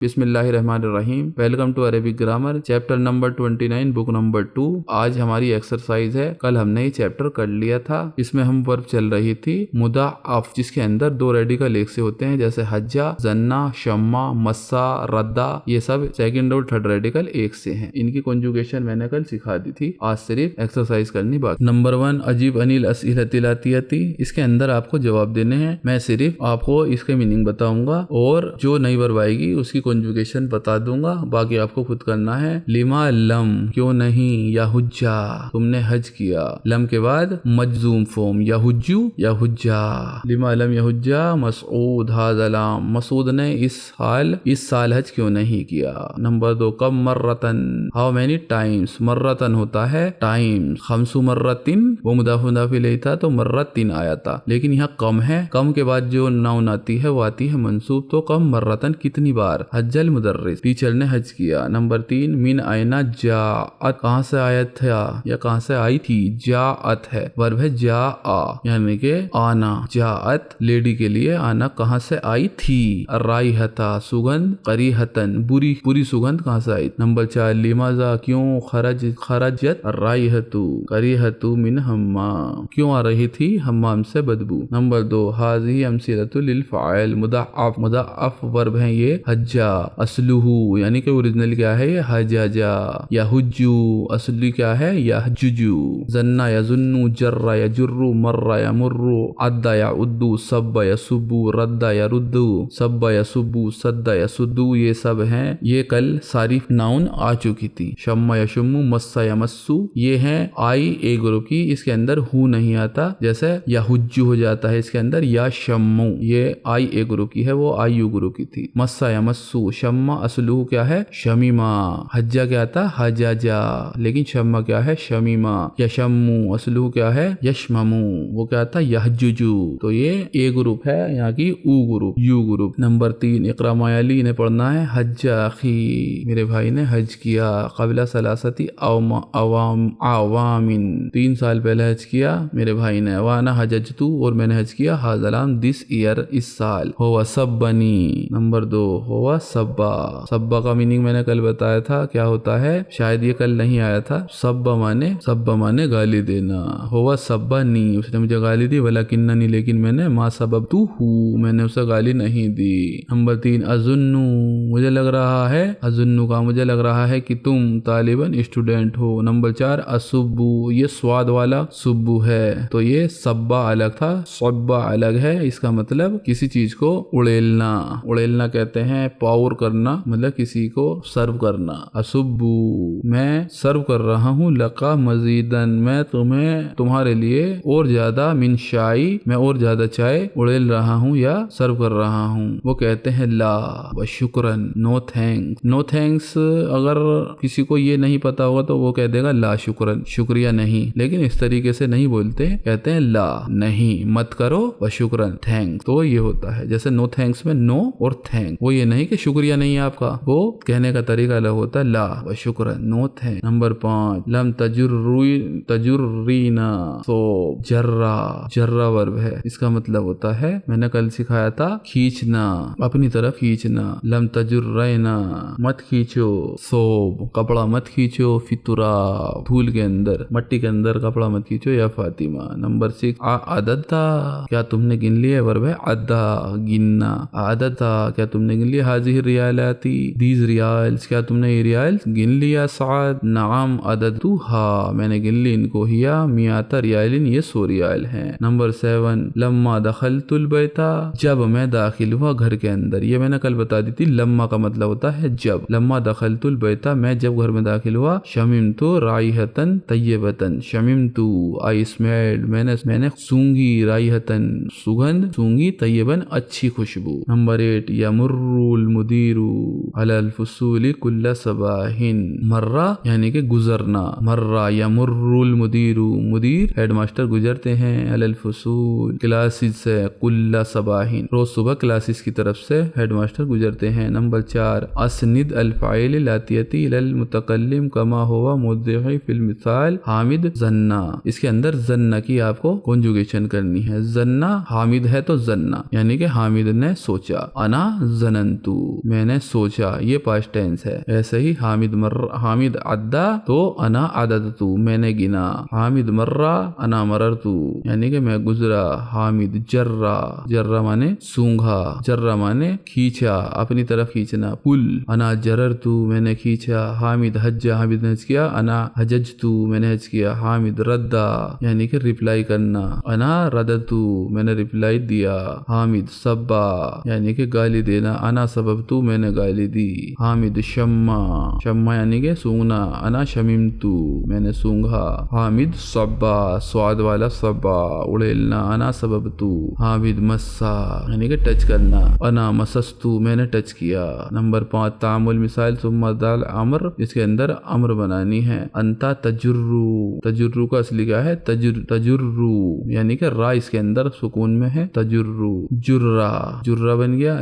बिस्मिल्लाहिर्रहमानिर्रहीम। Welcome to Arabic grammar, chapter number 29, book number 2। आज हमारी एक्सरसाइज है। कल हमने ये चैप्टर कर लिया था। इसमें हम वर्ब चल रही थी मुदाअफ, जिसके अंदर दो रेडिकल एक से होते हैं, जैसे हज्जा, जन्ना, शम्मा, मस्सा, रद्दा। ये सब सेकंड और थर्ड रेडिकल एक से हैं। इनकी कॉन्जुगेशन मैंने कल सिखा दी थी। आज सिर्फ एक्सरसाइज करनी बाकी। नंबर 1, अजीब अनिल असइलतिल आतियती। इसके अंदर आपको जवाब देने हैं। मैं सिर्फ आपको इसके मीनिंग बताऊंगा और जो नई वर्ब आएगी उसकी कॉन्जुगेशन बता दूंगा, बाकी आपको खुद करना है। लिमा लम, क्यों नहीं, या हुज्जा, तुमने हज किया। लम के बाद मजजूम फॉर्म, या हुज्जू या हुज्जा। लिमा लम या हुज्जा मसूद हाजलाम, मसूद ने इस साल हज क्यों नहीं किया। नंबर 2, कब मर्रतन, हाउ मेनी टाइम्स। मर्रतन होता है टाइम्स, खमसु मर्रतिन, वो मुदाफ मुदाफ इलैहि था तो मर्रतिन आया था, लेकिन यहाँ कम है। कम के बाद जो नाउन आती है वो आती है मंसूब, तो कम मर्रतन कितनी बार। हज्जल मुदर्रिस, टीचर ने हज किया। नंबर 3, मिन आयना जाअत, कहाँ से आया था या कहाँ से आई थी। जाअत है, वर्ब है जाआ, यानी के आना। जाअत लेडी के लिए आना, कहाँ से आई थी। राइहता, सुगंध, करीहतन, बुरी सुगंध कहाँ से आई। नंबर 4, लिमाजा, क्यों, खरजत राइहतु, करीहतु मिन हम्माम, क्यों आ रही थी हम्माम से बदबू। नंबर 2, हाज़ी अमसिलतु लिल फ़ाइल, मुदाअफ वर्ब है ये हज्जा। असलुहु, यानी कि ओरिजिनल क्या है ये हजाजा। या हुज्जू, असली क्या है या हज्जुजू। जन्ना या जुन्नु, जर्रा या जुर्रु, मर्रा या मुर्रु, अद्दा या उद्दू, सब्बा या सुब्बू, रद्दा या रुद्दू, सब्बा या सुब्बू, सद्दा या सुद्दू। ये सब हैं, ये कल सारी नाउन आ चुकी थी। शम्मा या शुम्मू, मस्सा या मस्सू, ये है आई ए ग्रुप की, इसके अंदर हु नहीं आता, जैसे या हुज्जू हो जाता है इसके अंदर, या शम्मू, ये आई ए ग्रुप की है, वो आई यू ग्रुप की थी। मस्सा या मस्सू, शम्मा असलू क्या है शमीमा, हज्जा क्या था हजाजा, लेकिन शम्मा क्या है शमीमा। या शम्मू असलू क्या है यशममू, वो क्या था यहजुजू। तो ये ए ग्रुप है, यहाँ की ऊ ग्रुप, यू ग्रुप। नंबर 3, इकरा मायाली ने पढ़ना है हज्जा अखी, मेरे भाई ने हज किया। कबला सलासती आवामिन, 3 साल पहले हज किया मेरे भाई ने। वाना हजजतू, और मैंने हज किया। हाजलाम, दिस ईयर, इस साल। हो सब बनी। नंबर 2, हुआ सब्बा। सब्बा का मीनिंग मैंने कल बताया था, क्या होता है, शायद ये कल नहीं आया था। सब्बा माने गाली देना। हुआ सब्बा नी, उसने मुझे गाली दी। वलाकिन्ननी, लेकिन मैंने। मा सबब तू हूँ, मैंने उसे गाली नहीं दी। नंबर 3, अजुन्नु, मुझे लग रहा है। अजुन्नु का मुझे लग रहा है कि तुम तालिबन स्टूडेंट हो। नंबर 4, असुब्बू, ये स्वाद वाला सुब्बू है, तो ये सब्बा अलग था, सब्बा अलग है। इसका मतलब किसी चीज को उड़ेलना, उड़ेलना कहते हैं पावर करना, मतलब किसी को सर्व करना। असुब्बू, मैं सर्व कर रहा हूँ। लका मजीदन, मैं तुम्हें तुम्हारे लिए और ज्यादा। मिन शाई, मैं और ज्यादा चाय उड़ेल रहा हूँ या सर्व कर रहा हूँ। वो कहते हैं ला व शुक्रन, नो थैंक्स। नो थैंक्स अगर किसी को ये नहीं पता होगा तो वो कह देगा ला शुक्रन, शुक्रिया नहीं, लेकिन इस तरीके से नहीं बोलते, कहते हैं ला नहीं, मत करो, व शुक्रन थैंक। तो ये होता है, जैसे नो थैंक्स में नो और थैंक, वो ये नहीं कि शुक्रिया नहीं है आपका, वो कहने का तरीका अलग होता है। ला व शुक्रन, नो थैंक। नंबर 5, लम तजुर्रीना, तो जर्रा वर्ब है, इसका मतलब होता है, मैंने कल सिखाया था, खींचना, अपनी तरफ खींचना। लम तजुर्रैना, मत खींचो। सोब, कपड़ा मत खींचो। फितुरा, धूल के अंदर, मट्टी के अंदर कपड़ा मत खींचो। या फातिमा। नंबर 6, आदता, क्या तुमने गिन लिया, वर्ब है अद्दा, गिनना। आदता, क्या तुमने गिन लिया। हाजिर रियालाती, दीज रियाल्स, क्या तुमने ये रियाल्स गिन लिया। साद, नाम अददू, हा, मैंने गिन ली इनको। हिया मियाता रियालिन, ये 100 रियाल हैं। नंबर 7, लम्मा दखलतुल बैता, जब मैं दाखिल हुआ घर के अंदर। ये मैंने कल बता दी थी, लम्मा का मतलब होता है जब। लम्मा दखलतुल बैता, मैं जब घर में दाखिल हुआ। शमिमतु राइहतन तय्यबतन, शमिमतु आई स्मेल्ड, मैंने सूंघी। राइहतन सुगंध, सूंघी। तय्यबन अच्छी खुशबू। नंबर 8, यमुर्रुल मुदीरु अलल फुसूली कुल्ला सबाहिन, मर्रा यानी कि गुजरना। मर्रा यमुर्रुल मुदीरु, मुदीर हेडमास्टर गुजरते हैं। अलल फुसूल क्लासेस से, कुल्ला सबाहिन रोज सुबह क्लासेस की तरफ से हेडमास्टर गुजरते हैं। नंबर 4, असनिद अल फाइल लातियती इलल मुतकल्लिम कमा हुआ मुद्दई फिल मिसाल हामिद जन्ना। इसके अंदर जन्ना की आपको कॉन्जुगेशन करनी है। जन्ना हामिद है तो जन्ना यानी कि हामिद ने सोचा। अना जनंतु, मैंने सोचा। पहुंचा, ये पास्ट टेंस है। ऐसे ही हामिद अद्दा तो अना अददतु, मैंने गिना। हामिद मर्रा अना मररतु, यानी कि मैं गुजरा। हामिद जर्रा माने सूंघा, जर्रा माने खींचा, अपनी तरफ खींचना। पुल अना जररतु, मैंने खींचा। हामिद हज्जा, हामिद ने हज किया। अना हजजतु, मैंने हज किया। हामिद रद्दा, यानी कि रिप्लाई करना। अना रदतु, मैंने रिप्लाई दिया। हामिद सब्बा, यानी कि गाली देना। अना सबबतु, मैंने गाली दी। हामिद शम्मा यानी कि सूंघना। अना शमीमतु, मैंने सूंघा। हामिद सब्बा, स्वाद वाला सब्बा, उड़ेलना। अना सबबतु। हामिद मस्सा, यानी कि टच करना। अना मसस्तु, मैंने टच किया। नंबर 5 तामुल मिसाइल सुम्मा दाल अमर, इसके अंदर अमर बनानी है। अंता तजुर्रू का असली क्या है? तजुर्रू, यानी कि रा इसके अंदर सुकून में है। तजुर्रू। जुर्रा बन गया।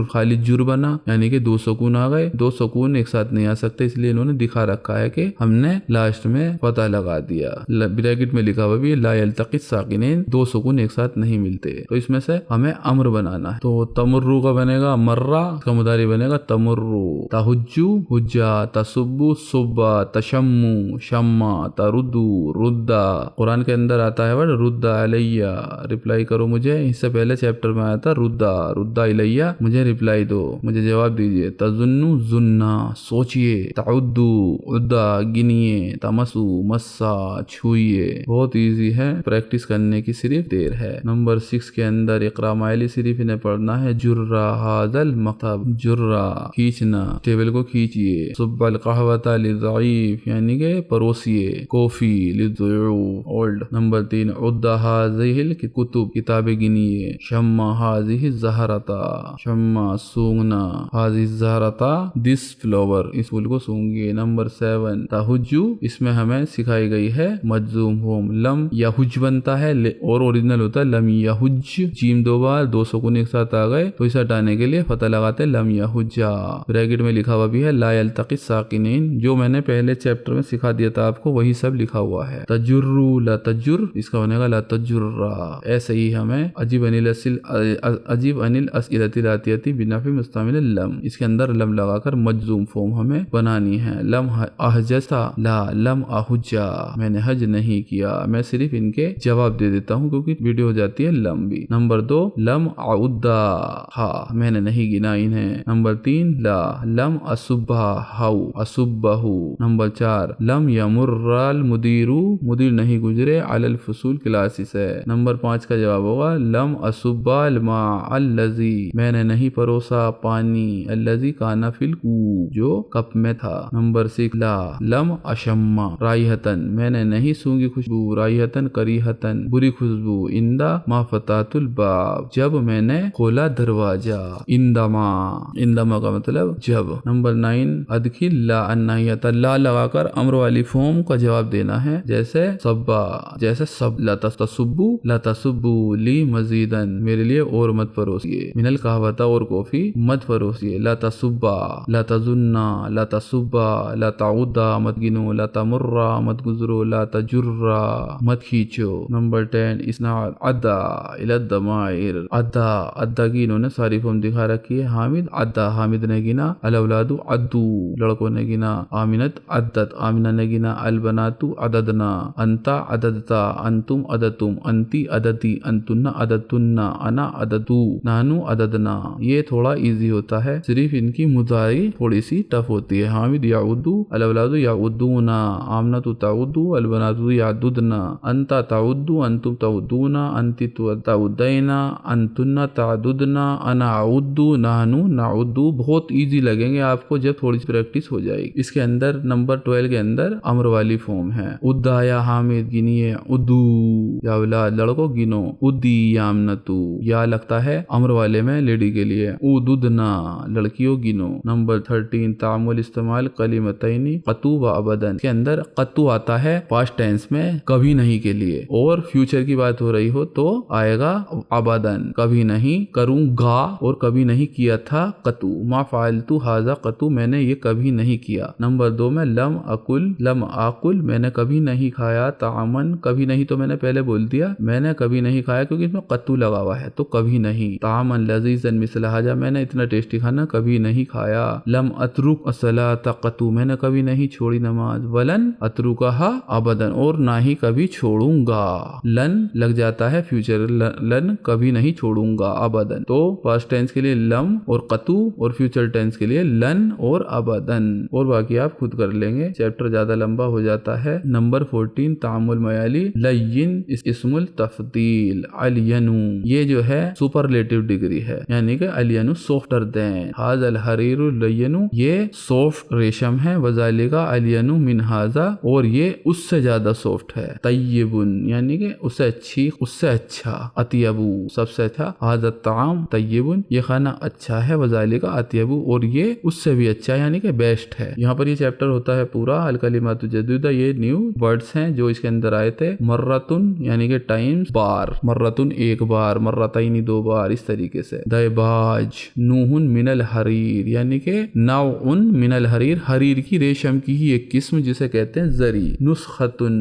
खाली जुर बना, यानी कि 2 सुकून आ गए। 2 सुकून एक साथ नहीं आ सकते, इसलिए इन्होंने दिखा रखा है कि हमने लास्ट में पता लगा दिया। ब्रैकेट में लिखा हुआ भी ला यल्तक़ि साकिनैन, 2 सुकून एक साथ नहीं मिलते। तो इसमें से हमें अम्र बनाना है। तो तमुर्रू का बनेगा मर्रा, का मुदारी बनेगा तमुर्रू। तहुज्जु हुज्जा, तसुब्बु सुब्बा, तशम्मु शम्मा, तरुद्दु रुद्दा। कुरान के अंदर आता है वर्ड रुद्दा अलैया, रिप्लाई करो मुझे। इससे पहले चैप्टर में आया था रुद्दा इलैया, मुझे रिप्लाई दो, मुझे जवाब दीजिए। तजुन्नु जुन्ना, सोचिए। तउद्दु उद्दा, गिनिए। तमसु मस्सा, छुइए। बहुत इजी है, प्रैक्टिस करने की सिर्फ देर है। नंबर 6 के अंदर इकरा माइली सिर्फ इन्हें पढ़ना है। जुर्रा हादल मकतब, जुर्रा खींचना, टेबल को खींचिए। सुब्बल कहवता लिज़ईफ, यानी के परोसिए। कॉफी लिज़ुयूफ, ओल्ड। नंबर 3 उद्दा हाज़िहिल कुतुब, किताबें गिनिए। शम्मा हाज़िहि ज़हरता, शम्मा सूंघना। हाज़ि ज़हरता, दिस फ्लावर, इस फूल को सूंघिए। नंबर 7 तहुज्जु, इसमें हमें सिखाई गई है मजजूम होम। लम यहुज बनता है और ओरिजिनल होता है लम यहुज। जीम 2 बार, 2 सुकून एक साथ आ गए, तो इसे हटाने के लिए पता लगाते हैं लम यहुजा। ब्रैकेट में लिखा हुआ भी है ला यल्तक़ि साकिनैन, जो मैंने पहले चैप्टर में सिखा दिया था आपको, वही सब लिखा हुआ है। तजुर्रू ला तजुर, इसका बनेगा ला तजुर्रा। ऐसे ही हमें अजीब अनिल अस्इलतिल आतियती बिनाफी मुस्तमिल लम, इसके अंदर लम लगाकर मजजूम फॉर्म हमें बनानी है। लम अहजता ला लम अहुजा, मैंने हज नहीं किया। मैं सिर्फ इनके जवाब दे देता हूँ क्योंकि वीडियो हो जाती है लंबी। नंबर 2 लम अउद्दा हा, मैंने नहीं गिना इन्हें। नंबर 3 ला लम असुब्बा हाउ असुब्बहु। नंबर 4 लम यमुर्रल मुदीरू, मुदीर नहीं गुजरे। अलल फुसूल क्लासेस है। नंबर 5 का जवाब होगा लम असुब्बाल मा अल्लजी, मैंने नहीं परोसा पानी। अल्लजी काना फिल कूब, जो कप में था। नंबर 6 ला लम अशम्मा राइहतन, मैंने नहीं सूंघी खुशबू। राइहतन करीहतन, बुरी खुशबू। इंदा मा फतातुल बाब, जब मैंने खोला दरवाजा। इंदमा का मतलब जब। नंबर 9 अदखिल ला अन्नाहियत, ला लगाकर अम्र वाली फॉर्म का जवाब देना है। जैसे सब्बा, जैसे सब। ला तसुब्बु ली मजीदन, मेरे लिए और मत परोसिए। मिनल कहवता, और कॉफी मत परोसिए। ला तसुब्बा, ला तजुन्ना, ला तसुब्बा, ला ताउद्दा, मत गिनो। ला तमुर्रा, मत गुजरो। ला तजुर्रा, मत खींचो। नंबर 10 इसना अद्दा इलद दमाइर, अद्दा की इन्होंने सारी फॉर्म दिखा रखी है। हामिद अद्दा, हामिद ने गिना। अल औलादु अद्दू, लड़कों ने गिना। आमिनत अद्दत, आमिना ने गिना। अल बनातु अददना, अंता अददता, अंतुम अदतुम, अंती अदती, अंतुन्ना अदतुन्ना, अना अदतु, नानू अददना। ये थोड़ा इजी होता है, सिर्फ इनकी मुदारी थोड़ी सी टफ होती है। हामिद याउद्दू, अल औलादु याउद्दूना, आमनतु ताउद्दू, अल बनातु याउद्दुना, अंता ताउद्दू, अंतुम ताउद्दूना, अंती ताउद्दैना, अंतुन्ना ताउद्दुना, अना आउद्दू, नानू नाउद्दू। बहुत इजी लगेंगे आपको जब थोड़ी सी प्रैक्टिस हो जाएगी। इसके अंदर नंबर 12 के अंदर अम्र वाली फॉर्म है। उद्दा या हामिद गिनिए। उद्दू या औलाद, लड़को गिनो। उद्दी यामनतु, या लगता है अम्र वाले में लेडी के लिए। उदुदना, लड़कियों गिनो। नंबर 13 तामुल इस्तेमाल कलिमतैनी कतु व अबदन, के अंदर कतु आता है पास्ट टेंस में कभी नहीं के लिए, और फ्यूचर की बात हो रही हो तो आएगा अबदन, कभी नहीं करूंगा, और कभी नहीं किया था कतु। मा फालतू हाजा कतु, मैंने ये कभी नहीं किया। नंबर 2 में लम आकुल, मैंने कभी नहीं खाया। तामन, कभी नहीं तो मैंने पहले बोल दिया, मैंने कभी नहीं खाया क्योंकि इसमें कतु लगा हुआ है, तो कभी नहीं। तामन लजीजन मिसल हाजा, मैंने इतना टेस्टी खाना कभी नहीं खाया, लम अतरुक असलात कतु मैंने कभी नहीं छोड़ी नमाज, वलन अतरुकहा अबदन और ना ही कभी छोड़ूंगा। लन लग जाता है फ्यूचर, लन कभी नहीं छोड़ूंगा अबदन, तो पास्ट टेंस के लिए लम और कतु और फ्यूचर टेंस के लिए लन और अबदन। और बाकी आप खुद कर लेंगे, चैप्टर ज्यादा लंबा हो जाता है। नंबर 14 तामुल मयाली लय्यिन इस्मुल तफदील, अलियनु ये जो है सुपरलेटिव डिग्री है, यानी कि अलियनु सॉफ्टर देन, हाजल हरीरु लय्यनु ये सॉफ्ट रेशम है, वजालिका अलियनु मिन हाजा और ये उससे ज्यादा सॉफ्ट है, तय्यबुन यानी कि उससे अच्छी उससे अच्छा, अतियबु सबसे अच्छा, हाजा ताम तय्यबुन ये खाना अच्छा है, वजालिका अतियबु और ये उससे भी अच्छा यानी कि बेस्ट है। यहाँ पर ये चैप्टर होता है पूरा। अल कलिमातु जदीदा ये न्यू वर्ड्स हैं जो इसके अंदर आए थे। मर्रतुन यानी कि टाइम्स, बार, मर्रतुन एक बार, मर्रतैनी दो बार, इस तरीके से। दैबाज, नूहुन मिनल हरीर यानी कि नौउन मिनल हरीर, हरीर की रेशम की ही एक किस्म जिसे कहते हैं जरी। नुस्खतुन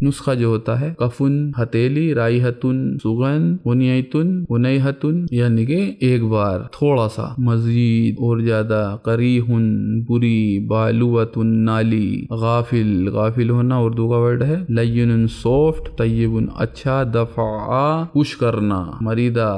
नुस्खा जो होता है, कफुन हथेली, राइहतुन सुगन, उनयतुन उनयहतुन यानी कि एक बार थोड़ा सा, मजीद और ज्यादा, करीहुन बुरी, बालुवतुन नाली, गाफिल गाफिल होना उर्दू का वर्ड है, लय्युन सॉफ्ट, तय्यबुन अच्छा, दफा पुश करना, मरीदा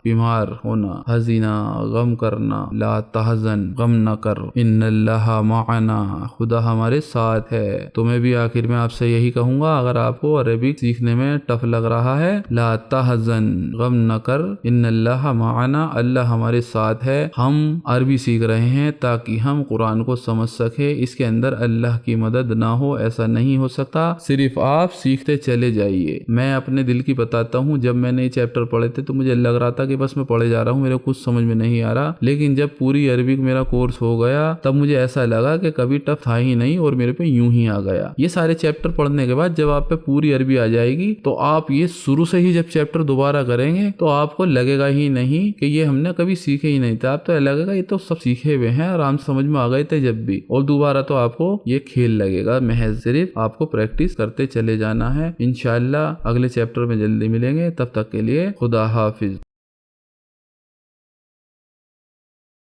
बीमार होना, हजीना गम करना, ला तहजन गम न कर, इन्नल्लाह माअना खुदा हमारे साथ है। तो मैं भी आखिर में आपसे यही कहूंगा, अगर आपको अरबिक सीखने में टफ लग रहा है, ला तहजन गम न कर, इन्नल्लाह माअना अल्लाह हमारे साथ है। हम अरबी सीख रहे हैं ताकि हम कुरान को समझ सके, इसके अंदर अल्लाह की मदद ना हो ऐसा नहीं हो सकता, सिर्फ आप सीखते चले जाइए। मैं अपने दिल की बताता हूँ, जब मैंने ये चैप्टर पढ़े थे तो मुझे लग रहा था कि बस मैं पढ़े जा रहा हूँ, मेरे कुछ समझ में नहीं आ रहा, लेकिन जब पूरी अरबिक मेरा कोर्स हो गया तब मुझे ऐसा लगा कि कभी टफ था ही नहीं और मेरे पे यूं ही आ गया। ये सारे चैप्टर पढ़ने के बाद जब आप पे पूरी अरबी आ जाएगी तो आप ये शुरू से ही जब चैप्टर दोबारा करेंगे तो आपको लगेगा ही नहीं कि ये हमने कभी सीखे ही नहीं था, आप तो लगेगा ये तो सब सीखे हुए हैं, आराम से समझ में आ गए थे जब भी, और दोबारा तो आपको ये खेल लगेगा। महज सिर्फ आपको प्रैक्टिस करते चले जाना है। इंशाअल्लाह अगले चैप्टर में जल्दी मिलेंगे, तब तक के लिए खुदा हाफिज।